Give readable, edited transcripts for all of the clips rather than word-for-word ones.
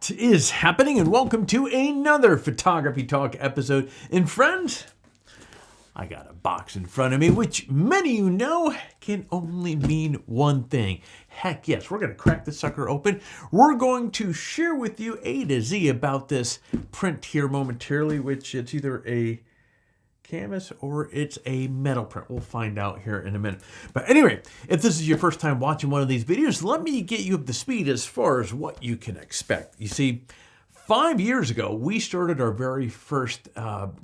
What is happening, and welcome to another Photography Talk episode. And friends, I got a box in front of me, which many of you know can only mean one thing. Heck yes, we're going to crack this sucker open. We're going to share with you A to Z about this print here momentarily, which it's either a canvas or it's a metal print. We'll find out here in a minute. But anyway, if this is your first time watching one of these videos, let me get you up to speed as far as what you can expect. You see, 5 years ago, we started our very first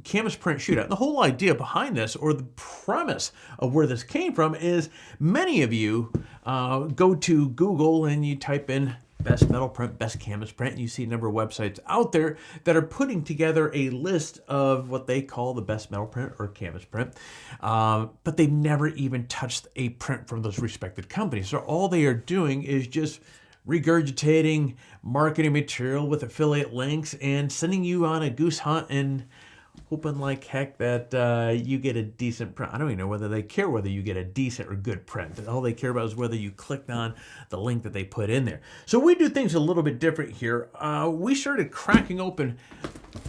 canvas print shootout. The whole idea behind this, or the premise of where this came from, is many of you go to Google and you type in best metal print, best canvas print, and you see a number of websites out there that are putting together a list of what they call the best metal print or canvas print, but they've never even touched a print from those respected companies. So all they are doing is just regurgitating marketing material with affiliate links and sending you on a goose hunt and hoping like heck that you get a decent print. I don't even know whether they care whether you get a decent or good print. All they care about is whether you clicked on the link that they put in there. So we do things a little bit different here. We started cracking open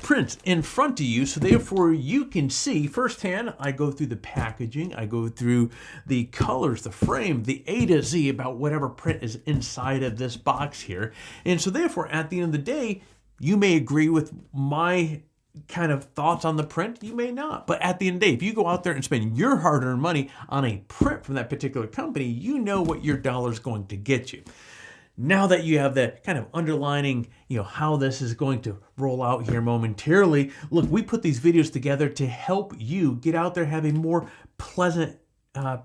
prints in front of you, so therefore you can see firsthand. I go through the packaging, I go through the colors, the frame, the A to Z about whatever print is inside of this box here. And so therefore, at the end of the day, you may agree with my kind of thoughts on the print, you may not. But at the end of the day, if you go out there and spend your hard-earned money on a print from that particular company, you know what your dollar is going to get you. Now that you have that kind of underlining, how this is going to roll out here momentarily, look, we put these videos together to help you get out there, have a more pleasant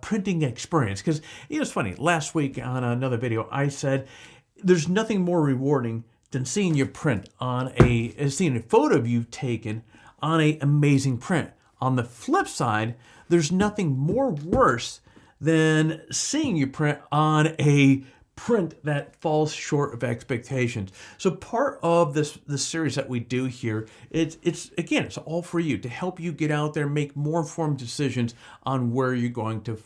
printing experience. Because it's funny, last week on another video, I said there's nothing more rewarding than seeing your print on seeing a photo of you taken on an amazing print. On the flip side, there's nothing more worse than seeing your print on a print that falls short of expectations. So part of this series that we do here, it's all for you, to help you get out there, make more informed decisions on where you're going to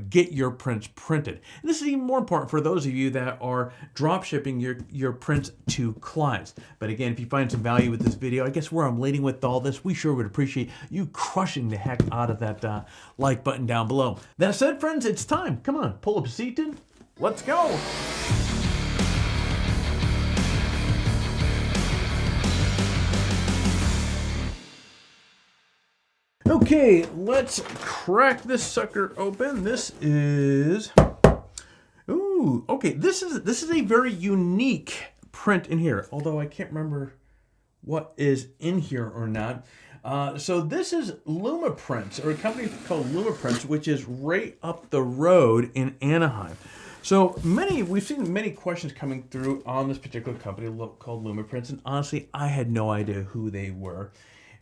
get your prints printed. And this is even more important for those of you that are drop shipping your prints to clients. But again, if you find some value with this video, I guess where I'm leading with all this, we sure would appreciate you crushing the heck out of that like button down below. That said, friends, it's time. Come on, pull up a seat in. Let's go. Okay, let's crack this sucker open. This is, this is a very unique print in here, although I can't remember what is in here or not. So this is Lumaprints, or a company called Lumaprints, which is right up the road in Anaheim. So we've seen many questions coming through on this particular company called Lumaprints, and honestly, I had no idea who they were.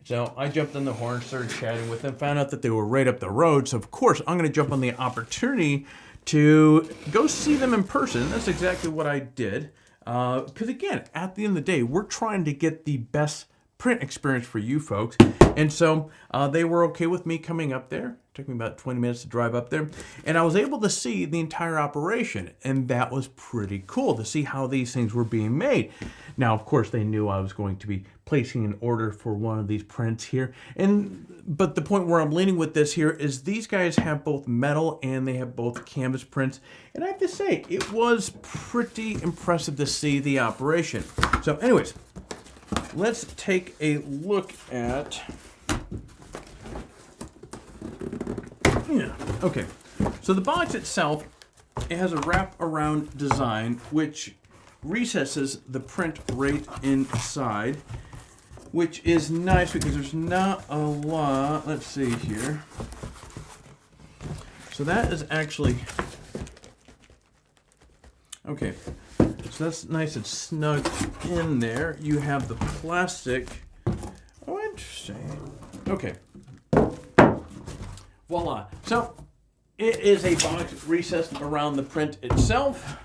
So I jumped on the horn, started chatting with them, found out that they were right up the road. So of course, I'm going to jump on the opportunity to go see them in person. And that's exactly what I did. Because again, at the end of the day, we're trying to get the best print experience for you folks. And so they were okay with me coming up there. It took me about 20 minutes to drive up there. And I was able to see the entire operation. And that was pretty cool to see how these things were being made. Now, of course, they knew I was going to be placing an order for one of these prints here. But the point where I'm leaning with this here is these guys have both metal and they have both canvas prints. And I have to say, it was pretty impressive to see the operation. So anyways, let's take a look at, okay. So the box itself, it has a wrap-around design which recesses the print right inside, which is nice because there's not a lot. Let's see here. So that is actually, okay. So that's nice and snug in there. You have the plastic. Oh, interesting. Okay. Voila. So it is a box recessed around the print itself.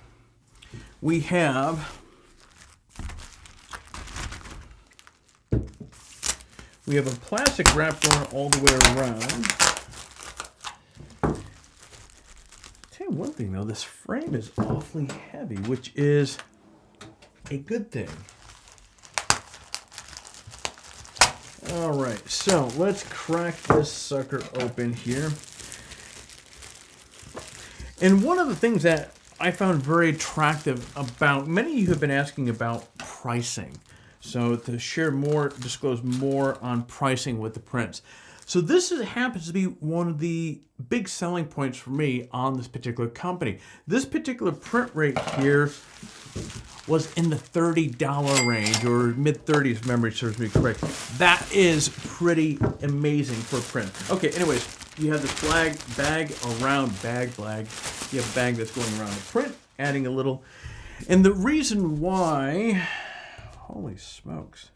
We have a plastic wrap going all the way around. Tell you one thing though, this frame is awfully heavy, which is a good thing. All right, so let's crack this sucker open here. And one of the things that I found very attractive about, many of you have been asking about pricing. So to share more, disclose more on pricing with the prints. So this happens to be one of the big selling points for me on this particular company. This particular print rate here was in the $30 range, or mid-30s if memory serves me correct. That is pretty amazing for a print. Okay, anyways, you have this bag around, you have a bag that's going around the print, adding a little. And the reason why, holy smokes,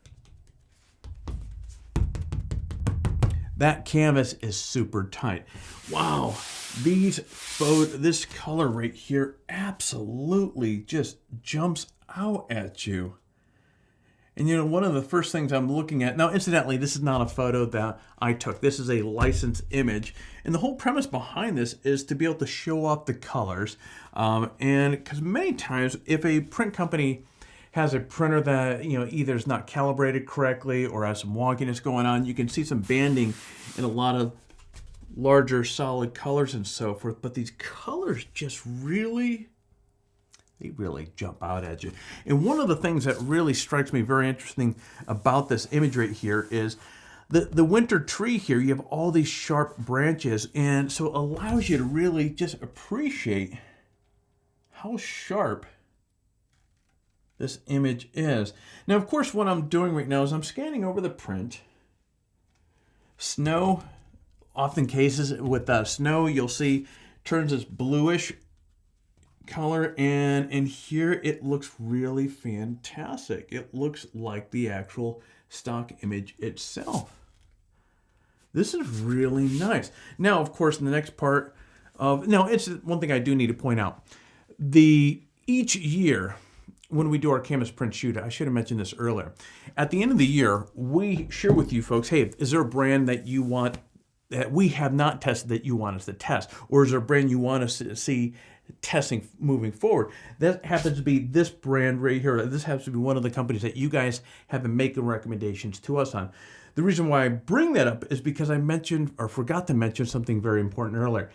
that canvas is super tight. Wow, this color right here absolutely just jumps out at you. And you know, one of the first things I'm looking at, now incidentally, this is not a photo that I took. This is a licensed image. And the whole premise behind this is to be able to show off the colors. And because many times, if a print company has a printer that, you know, either is not calibrated correctly or has some wonkiness going on, you can see some banding in a lot of larger solid colors and so forth. But these colors just really, they really jump out at you. And one of the things that really strikes me very interesting about this image right here is the winter tree here. You have all these sharp branches, and so it allows you to really just appreciate how sharp this image is. Now, of course, what I'm doing right now is I'm scanning over the print. Snow, often cases with snow, you'll see turns this bluish color, and in here it looks really fantastic. It looks like the actual stock image itself. This is really nice. Now, of course, in the next part of, now it's one thing I do need to point out. Each year when we do our canvas print shoot, I should have mentioned this earlier. At the end of the year, we share with you folks, hey, is there a brand that you want that we have not tested that you want us to test? Or is there a brand you want us to see testing moving forward? That happens to be this brand right here. This happens to be one of the companies that you guys have been making recommendations to us on. The reason why I bring that up is because I mentioned or forgot to mention something very important earlier.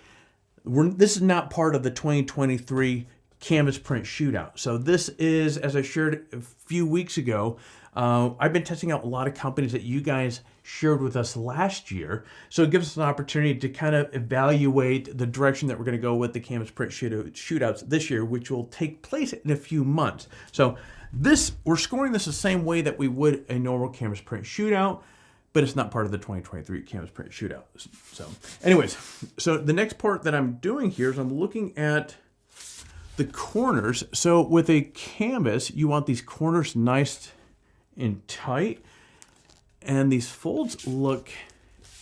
This is not part of the 2023 Canvas Print Shootout. So this is, as I shared a few weeks ago, I've been testing out a lot of companies that you guys shared with us last year. So it gives us an opportunity to kind of evaluate the direction that we're going to go with the Canvas Print Shootouts this year, which will take place in a few months. So we're scoring this the same way that we would a normal Canvas Print Shootout, but it's not part of the 2023 Canvas Print Shootout. So anyways, so the next part that I'm doing here is I'm looking at the corners. So with a canvas, you want these corners nice and tight, and these folds look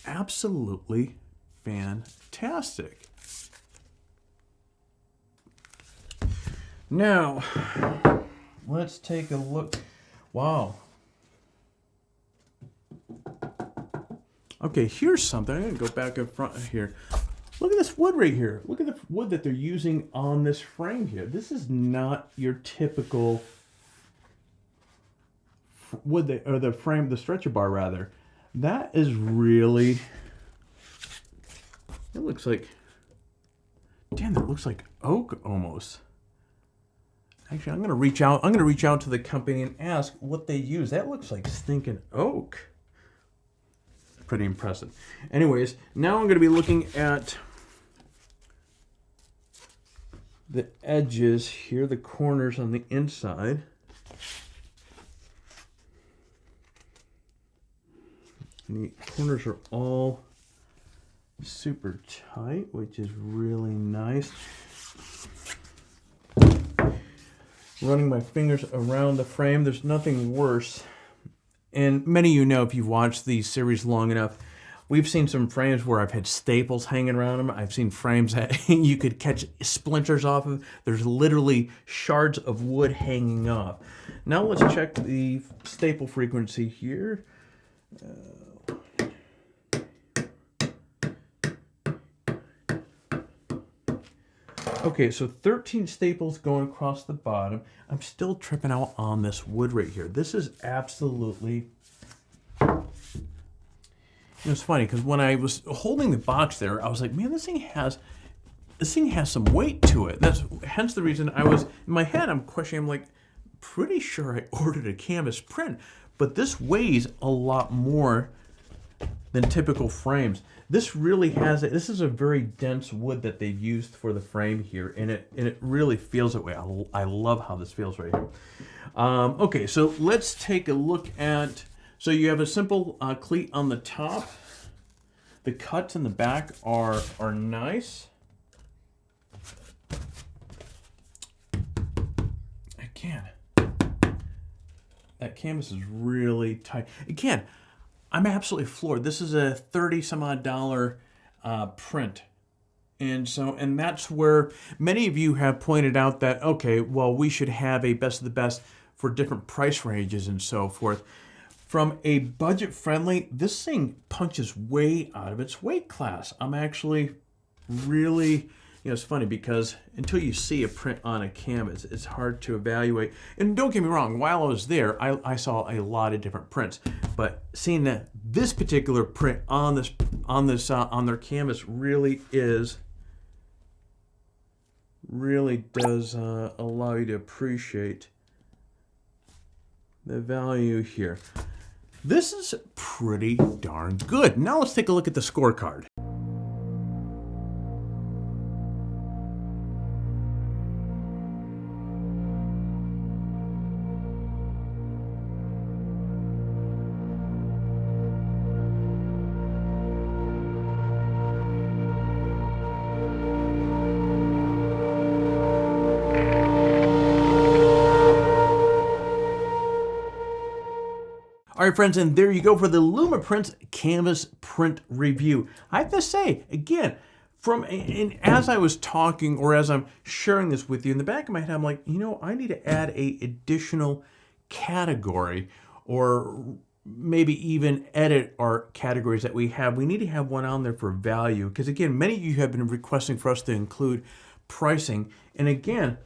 absolutely fantastic. Now, let's take a look. Wow. Okay, here's something. I'm going to go back in front here. Look at this wood right here. Look at the wood that they're using on this frame here. This is not your typical wood, or the frame, the stretcher bar rather. That is really, it looks like, damn, that looks like oak almost. Actually, I'm going to reach out to the company and ask what they use. That looks like stinking oak. Pretty impressive. Anyways, now I'm going to be looking at the edges here, the corners on the inside. And the corners are all super tight, which is really nice. Running my fingers around the frame, there's nothing worse. And many of you know, if you've watched these series long enough, we've seen some frames where I've had staples hanging around them. I've seen frames that you could catch splinters off of. There's literally shards of wood hanging off. Now let's check the staple frequency here. Okay, so 13 staples going across the bottom. I'm still tripping out on this wood right here. This is absolutely... It's funny because when I was holding the box there, I was like, man, this thing has some weight to it. That's hence the reason I was, in my head, I'm questioning, I'm like, pretty sure I ordered a canvas print, but this weighs a lot more than typical frames. This really has it. This is a very dense wood that they've used for the frame here, and it really feels that way. I love how this feels right here. Okay, so let's take a look at. So you have a simple cleat on the top. The cuts in the back are nice. Again, that canvas is really tight. Again, I'm absolutely floored. This is a $30-some-odd print. And that's where many of you have pointed out that, okay, well, we should have a best of the best for different price ranges and so forth. From a budget friendly, this thing punches way out of its weight class. I'm actually really, it's funny because until you see a print on a canvas, it's hard to evaluate. And don't get me wrong, while I was there, I saw a lot of different prints, but seeing that this particular print on their canvas really does allow you to appreciate the value here. This is pretty darn good. Now let's take a look at the scorecard. All right, friends, and there you go for the Lumaprints canvas print review. I have to say, again, as I was talking or as I'm sharing this with you, in the back of my head, I'm like, I need to add a additional category or maybe even edit our categories that we have. We need to have one on there for value because, again, many of you have been requesting for us to include pricing. And again,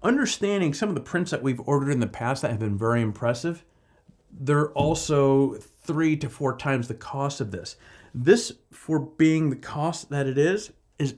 understanding some of the prints that we've ordered in the past that have been very impressive, they're also 3 to 4 times the cost of this. This, for being the cost that it is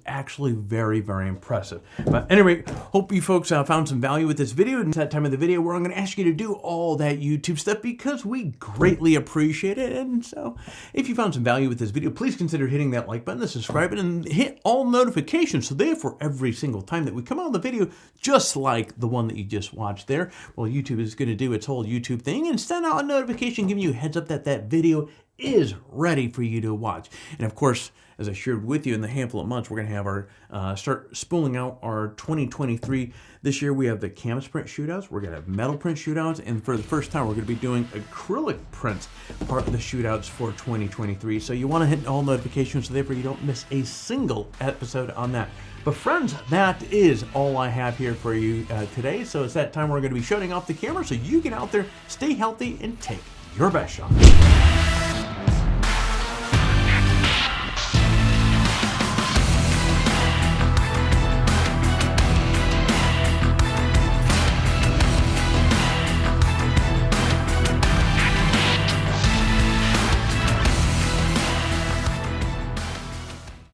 actually very, very impressive. But anyway, hope you folks found some value with this video. And it's that time of the video where I'm going to ask you to do all that YouTube stuff because we greatly appreciate it. And so if you found some value with this video, please consider hitting that like button, the subscribe button, and hit all notifications. So therefore, every single time that we come out with a video, just like the one that you just watched there, well, YouTube is going to do its whole YouTube thing and send out a notification giving you a heads up that that video is ready for you to watch. And of course, as I shared with you in the handful of months, we're going to have our start spooling out our 2023. This year we have the canvas print shootouts. We're going to have metal print shootouts. And for the first time, we're going to be doing acrylic prints, part of the shootouts for 2023. So you want to hit all notifications so therefore you don't miss a single episode on that. But friends, that is all I have here for you today. So it's that time we're going to be shutting off the camera so you get out there, stay healthy, and take your best shot.